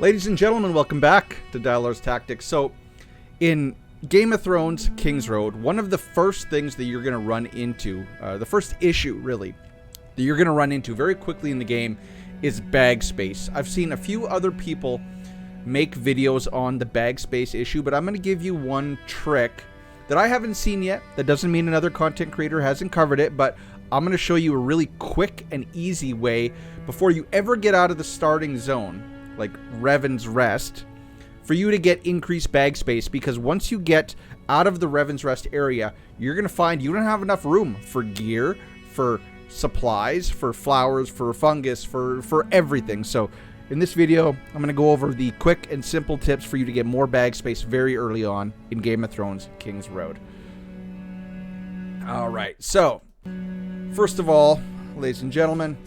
Ladies and gentlemen, welcome back to Dialer's Tactics. So, in Game of Thrones Kingsroad, one of the first things that you're going to run into, the first issue, really, that you're going to run into very quickly in the game is bag space. I've seen a few other people make videos on the bag space issue, but I'm going to give you one trick that I haven't seen yet. That doesn't mean another content creator hasn't covered it, but I'm going to show you a really quick and easy way before you ever get out of the starting zone, like Revan's Rest, for you to get increased bag space, because once you get out of the Revan's Rest area, you're going to find you don't have enough room for gear, for supplies, for flowers, for fungus, for everything. So in this video, I'm going to go over the quick and simple tips for you to get more bag space very early on in Game of Thrones Kingsroad. Alright, so first of all, ladies and gentlemen,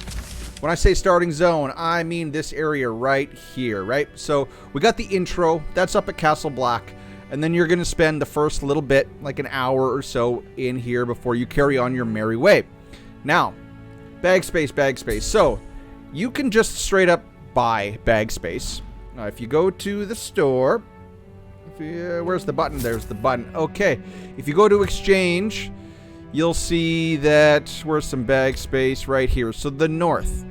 when I say starting zone, I mean this area right here, right? So we got the intro, that's up at Castle Black, and then you're going to spend the first little bit, like an hour or so in here before you carry on your merry way. Now, bag space. So you can just straight up buy bag space. If you go to the store, where's the button? There's the button. Okay, if you go to exchange, you'll see that where's some bag space right here. So the north.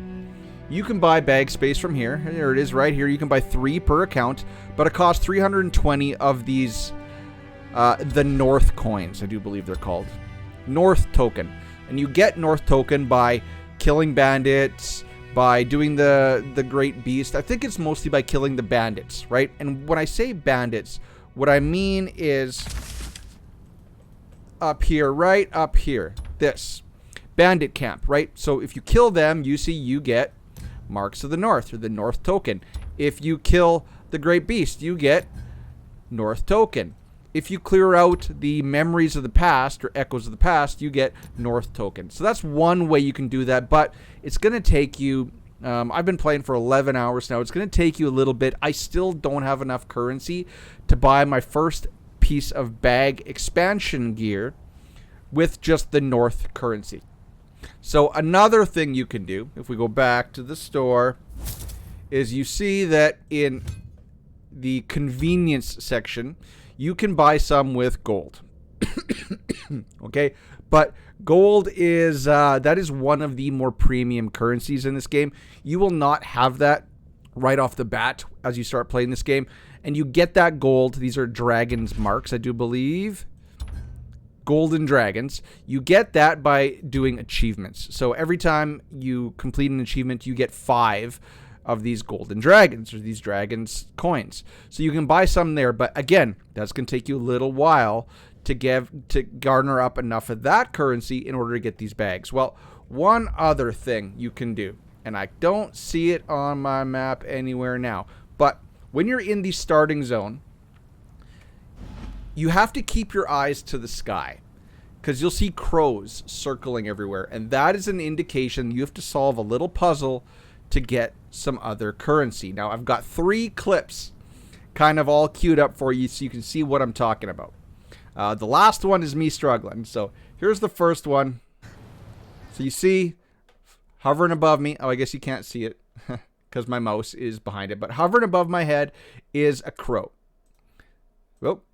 You can buy bag space from here. There it is right here. You can buy 3 per account, but it costs 320 of these, the North coins, I do believe they're called. North token. And you get North token by killing bandits, by doing the Great Beast. I think it's mostly by killing the bandits, right? And when I say bandits, what I mean is up here, right up here. This. Bandit camp, right? So if you kill them, you get Marks of the North, or the North token. If you kill the Great Beast, you get North token. If you clear out the memories of the past, or echoes of the past, you get North token. So that's one way you can do that, but it's going to take you, I've been playing for 11 hours now, it's going to take you a little bit. I still don't have enough currency to buy my first piece of bag expansion gear with just the North currency. So another thing you can do, if we go back to the store, is you see that in the convenience section, you can buy some with gold. Okay, but gold is, that is one of the more premium currencies in this game. You will not have that right off the bat as you start playing this game. And you get that gold, these are dragons marks, I do believe. Golden dragons. You get that by doing achievements. So every time you complete an achievement, you get 5 of these golden dragons, or these dragons coins. So you can buy some there, but again, that's going to take you a little while to garner up enough of that currency in order to get these bags. Well, one other thing you can do, and I don't see it on my map anywhere now, but when you're in the starting zone, you have to keep your eyes to the sky, because you'll see crows circling everywhere, and that is an indication you have to solve a little puzzle to get some other currency. Now, I've got 3 clips kind of all queued up for you so you can see what I'm talking about. The last one is me struggling. So here's the first one. So you see, hovering above me, oh, I guess you can't see it because my mouse is behind it, but hovering above my head is a crow. Whoop.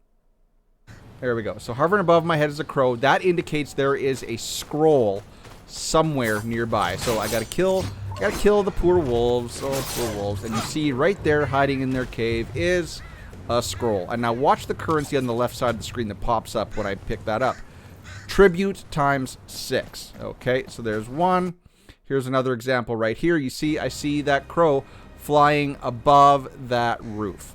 There we go. So hovering above my head is a crow. That indicates there is a scroll somewhere nearby. So I gotta kill the poor wolves. Oh, poor wolves. And you see right there, hiding in their cave, is a scroll. And now watch the currency on the left side of the screen that pops up when I pick that up. Tribute times 6. Okay, so there's one. Here's another example right here. You see, I see that crow flying above that roof.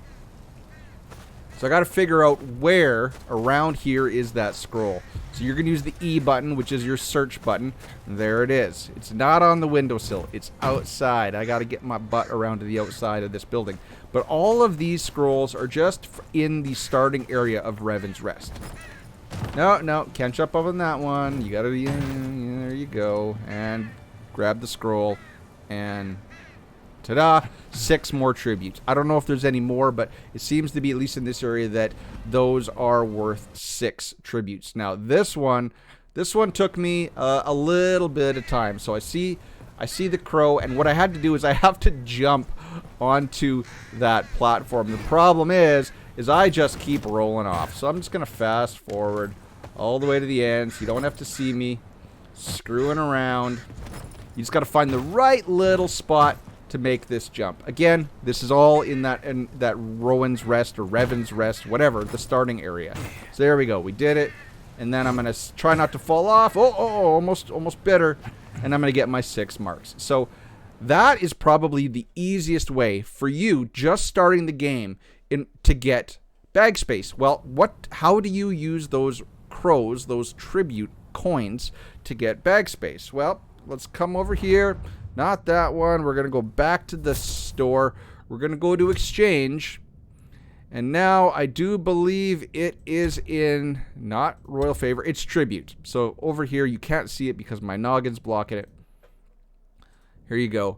So I got to figure out where around here is that scroll. So you're going to use the E button, which is your search button. There it is. It's not on the windowsill. It's outside. I got to get my butt around to the outside of this building. But all of these scrolls are just in the starting area of Revan's Rest. No, can't jump up on that one. You got to be, there you go. And grab the scroll and ta-da! 6 more tributes. I don't know if there's any more, but it seems to be, at least in this area, that those are worth 6 tributes. Now, this one took me a little bit of time. So I see the crow, and what I had to do is I have to jump onto that platform. The problem is I just keep rolling off. So I'm just going to fast forward all the way to the end so you don't have to see me screwing around. You just got to find the right little spot to make this jump. Again, this is all in that Rowan's Rest or Revan's Rest, whatever, the starting area. So there we go. We did it. And then I'm going to try not to fall off. Oh, almost better. And I'm going to get my 6 marks. So that is probably the easiest way for you just starting the game to get bag space. Well, how do you use those crows, those tribute coins, to get bag space? Well, let's come over here. Not that one. We're going to go back to the store. We're going to go to exchange. And now I do believe it is in, not Royal Favor, it's Tribute. So over here, you can't see it because my noggin's blocking it. Here you go.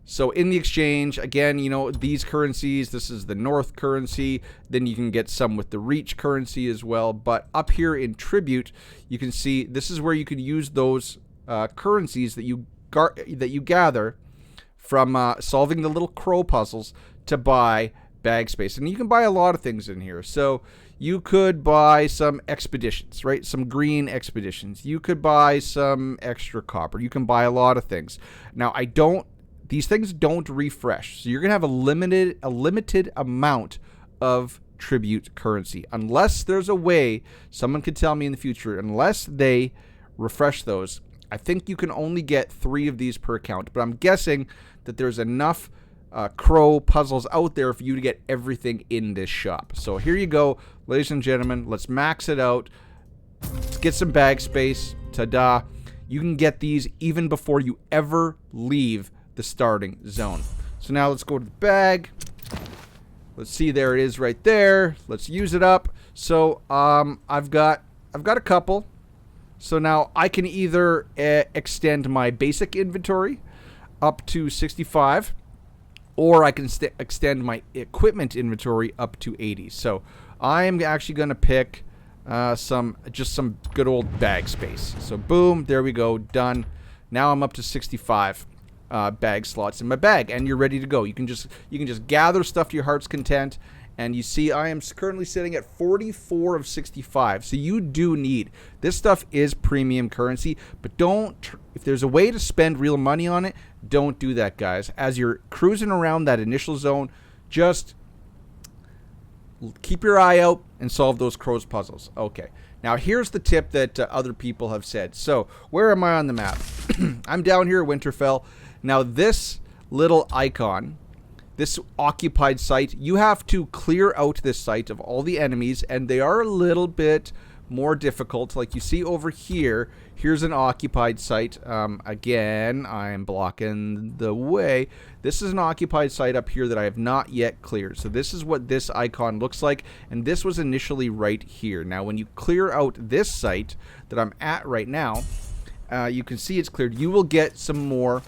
So in the exchange, again, you know, these currencies, this is the North currency. Then you can get some with the Reach currency as well. But up here in Tribute, you can see this is where you could use those currencies that you gather from solving the little crow puzzles to buy bag space. And you can buy a lot of things in here. So you could buy some expeditions, right? Some green expeditions. You could buy some extra copper. You can buy a lot of things. Now, these things don't refresh. So you're going to have a limited amount of tribute currency. Unless there's a way, someone could tell me in the future, unless they refresh those, I think you can only get 3 of these per account. But I'm guessing that there's enough crow puzzles out there for you to get everything in this shop. So here you go, ladies and gentlemen. Let's max it out. Let's get some bag space. Ta-da. You can get these even before you ever leave the starting zone. So now let's go to the bag. Let's see, there it is right there. Let's use it up. So I've got a couple. So now I can either extend my basic inventory up to 65, or I can extend my equipment inventory up to 80. So I am actually going to pick some good old bag space. So boom, there we go, done. Now I'm up to 65 bag slots in my bag, and you're ready to go. You can just gather stuff to your heart's content. And you see, I am currently sitting at 44 of 65. So you do need, this stuff is premium currency, but if there's a way to spend real money on it, don't do that, guys. As you're cruising around that initial zone, just keep your eye out and solve those crows puzzles. Okay. Now, here's the tip that other people have said. So, where am I on the map? I'm down here at Winterfell. Now, this little icon, this occupied site, you have to clear out this site of all the enemies, and they are a little bit more difficult. Like you see over here, here's an occupied site. Again, I'm blocking the way. This is an occupied site up here that I have not yet cleared. So this is what this icon looks like, and this was initially right here. Now, when you clear out this site that I'm at right now, you can see it's cleared. You will get some more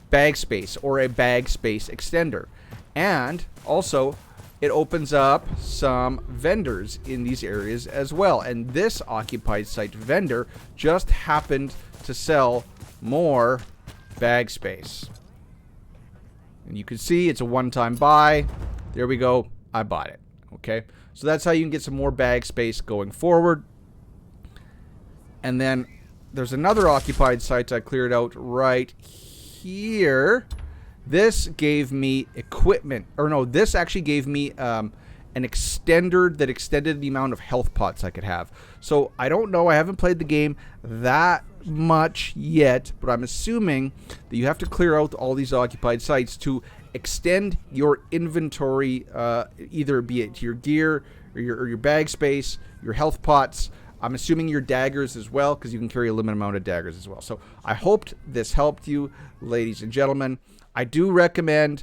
bag space, or a bag space extender. And also, it opens up some vendors in these areas as well. And this occupied site vendor just happened to sell more bag space. And you can see it's a one-time buy. There we go. I bought it. Okay. So that's how you can get some more bag space going forward. And then there's another occupied site I cleared out right here. This gave me equipment, or no, this actually gave me an extender that extended the amount of health pots I could have. So I don't know, I haven't played the game that much yet, but I'm assuming that you have to clear out all these occupied sites to extend your inventory, either be it to your gear or your bag space, your health pots. I'm assuming your daggers as well, because you can carry a limited amount of daggers as well. So I hoped this helped you, ladies and gentlemen. I do recommend,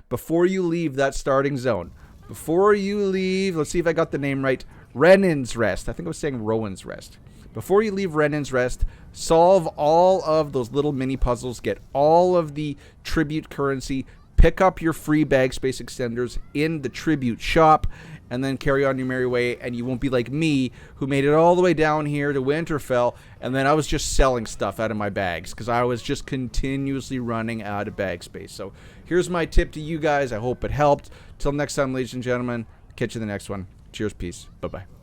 before you leave that starting zone, before you leave, let's see if I got the name right, Renan's Rest. I think I was saying Rowan's Rest. Before you leave Renan's Rest, solve all of those little mini puzzles, get all of the tribute currency, pick up your free bag space extenders in the tribute shop, and then carry on your merry way, and you won't be like me, who made it all the way down here to Winterfell, and then I was just selling stuff out of my bags because I was just continuously running out of bag space. So here's my tip to you guys. I hope it helped. Till next time, ladies and gentlemen, catch you in the next one. Cheers, peace, bye-bye.